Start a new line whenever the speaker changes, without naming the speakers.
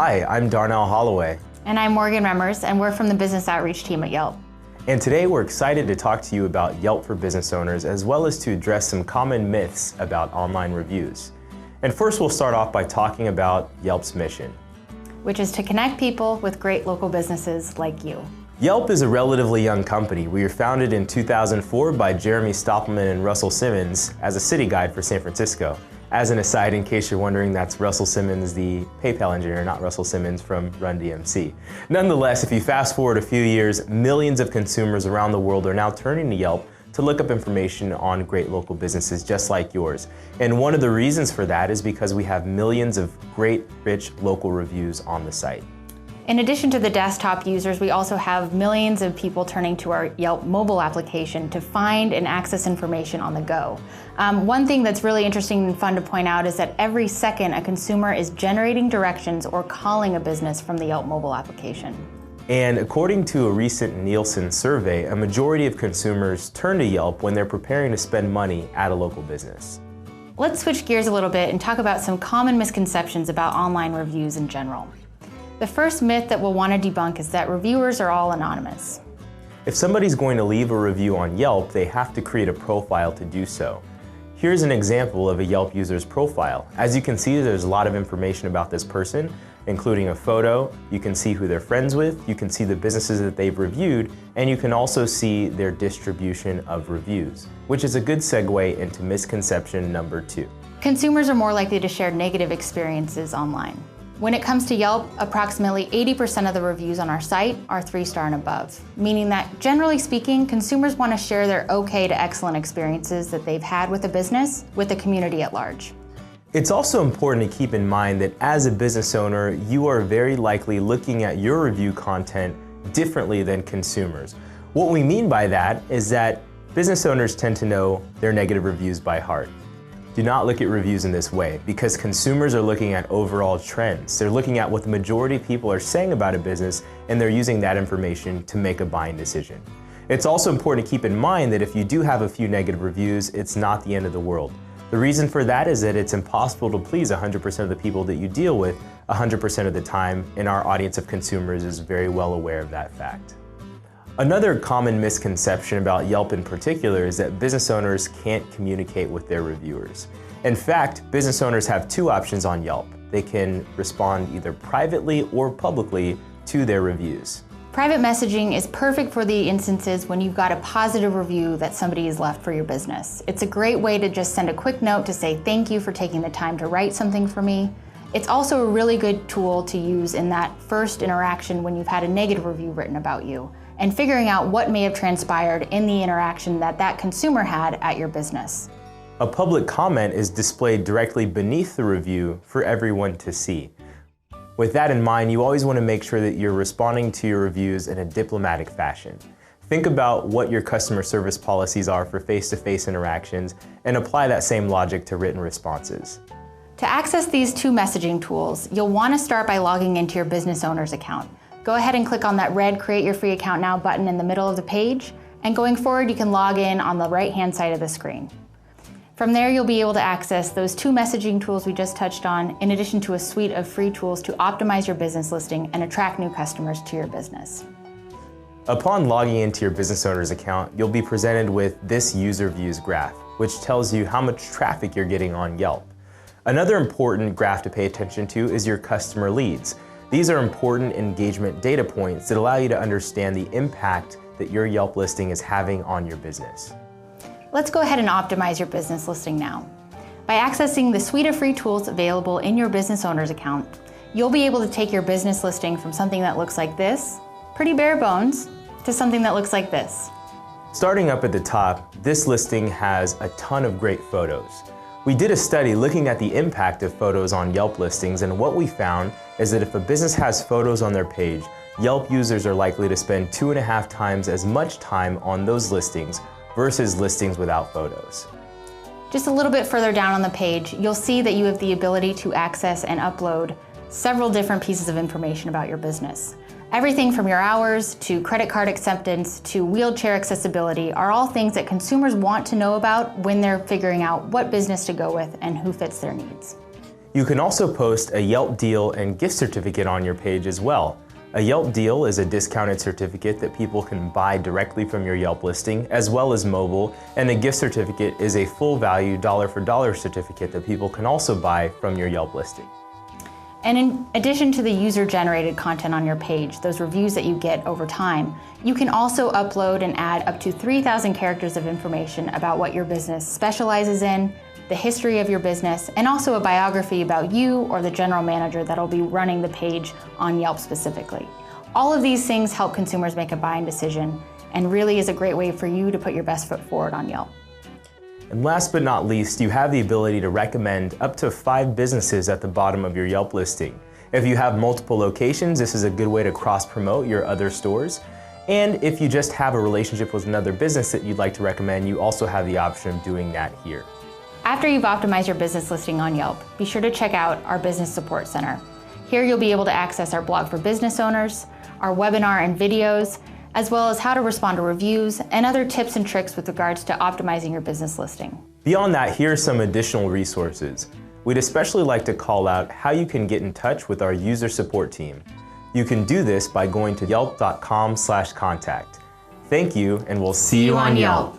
Hi, I'm Darnell Holloway.
And I'm Morgan Remmers, and we're from the business outreach team at Yelp.
And today we're excited to talk to you about Yelp for business owners, as well as to address some common myths about online reviews. And first we'll start off by talking about Yelp's mission,
which is to connect people with great local businesses like you.
Yelp is a relatively young company. We were founded in 2004 by Jeremy Stoppelman and Russell Simmons as a city guide for San Francisco. As an aside, in case you're wondering, that's Russell Simmons, the PayPal engineer, not Russell Simmons from Run DMC. Nonetheless, if you fast forward a few years, millions of consumers around the world are now turning to Yelp to look up information on great local businesses just like yours. And one of the reasons for that is because we have millions of great, rich local reviews on the site.
In addition to the desktop users, we also have millions of people turning to our Yelp mobile application to find and access information on the go. One thing that's really interesting and fun to point out is that every second a consumer is generating directions or calling a business from the Yelp mobile application.
And according to a recent Nielsen survey, a majority of consumers turn to Yelp when they're preparing to spend money at a local business.
Let's switch gears a little bit and talk about some common misconceptions about online reviews in general. The first myth that we'll want to debunk is that reviewers are all anonymous.
If somebody's going to leave a review on Yelp, they have to create a profile to do so. Here's an example of a Yelp user's profile. As you can see, there's a lot of information about this person, including a photo. You can see who they're friends with, you can see the businesses that they've reviewed, and you can also see their distribution of reviews, which is a good segue into misconception number 2.
Consumers are more likely to share negative experiences online. When it comes to Yelp, approximately 80% of the reviews on our site are 3-star and above, meaning that generally speaking, consumers want to share their okay to excellent experiences that they've had with a business with the community at large.
It's also important to keep in mind that as a business owner, you are very likely looking at your review content differently than consumers. What we mean by that is that business owners tend to know their negative reviews by heart. Do not look at reviews in this way, because consumers are looking at overall trends. They're looking at what the majority of people are saying about a business, and they're using that information to make a buying decision. It's also important to keep in mind that if you do have a few negative reviews, it's not the end of the world. The reason for that is that it's impossible to please 100% of the people that you deal with 100% of the time, and our audience of consumers is very well aware of that fact. Another common misconception about Yelp in particular is that business owners can't communicate with their reviewers. In fact, business owners have 2 options on Yelp. They can respond either privately or publicly to their reviews.
Private messaging is perfect for the instances when you've got a positive review that somebody has left for your business. It's a great way to just send a quick note to say thank you for taking the time to write something for me. It's also a really good tool to use in that first interaction when you've had a negative review written about you, and figuring out what may have transpired in the interaction that that consumer had at your business.
A public comment is displayed directly beneath the review for everyone to see. With that in mind, you always want to make sure that you're responding to your reviews in a diplomatic fashion. Think about what your customer service policies are for face-to-face interactions and apply that same logic to written responses.
To access these 2 messaging tools, you'll want to start by logging into your business owner's account. Go ahead and click on that red Create Your Free Account Now button in the middle of the page, and going forward you can log in on the right-hand side of the screen. From there you'll be able to access those 2 messaging tools we just touched on, in addition to a suite of free tools to optimize your business listing and attract new customers to your business.
Upon logging into your business owner's account, you'll be presented with this user views graph, which tells you how much traffic you're getting on Yelp. Another important graph to pay attention to is your customer leads. These are important engagement data points that allow you to understand the impact that your Yelp listing is having on your business.
Let's go ahead and optimize your business listing now. By accessing the suite of free tools available in your business owner's account, you'll be able to take your business listing from something that looks like this, pretty bare bones, to something that looks like this.
Starting up at the top, this listing has a ton of great photos. We did a study looking at the impact of photos on Yelp listings, and what we found is that if a business has photos on their page, Yelp users are likely to spend 2.5 times as much time on those listings versus listings without photos.
Just a little bit further down on the page, you'll see that you have the ability to access and upload several different pieces of information about your business. Everything from your hours to credit card acceptance to wheelchair accessibility are all things that consumers want to know about when they're figuring out what business to go with and who fits their needs.
You can also post a Yelp deal and gift certificate on your page as well. A Yelp deal is a discounted certificate that people can buy directly from your Yelp listing, as well as mobile, and a gift certificate is a full value dollar for dollar certificate that people can also buy from your Yelp listing.
And in addition to the user-generated content on your page, those reviews that you get over time, you can also upload and add up to 3,000 characters of information about what your business specializes in, the history of your business, and also a biography about you or the general manager that'll be running the page on Yelp specifically. All of these things help consumers make a buying decision and really is a great way for you to put your best foot forward on Yelp.
And last but not least, you have the ability to recommend up to 5 businesses at the bottom of your Yelp listing. If you have multiple locations, this is a good way to cross-promote your other stores. And if you just have a relationship with another business that you'd like to recommend, you also have the option of doing that here.
After you've optimized your business listing on Yelp, be sure to check out our Business Support Center. Here you'll be able to access our blog for business owners, our webinar and videos, as well as how to respond to reviews and other tips and tricks with regards to optimizing your business listing.
Beyond that, here are some additional resources. We'd especially like to call out how you can get in touch with our user support team. You can do this by going to yelp.com/contact. Thank you, and we'll see you on Yelp.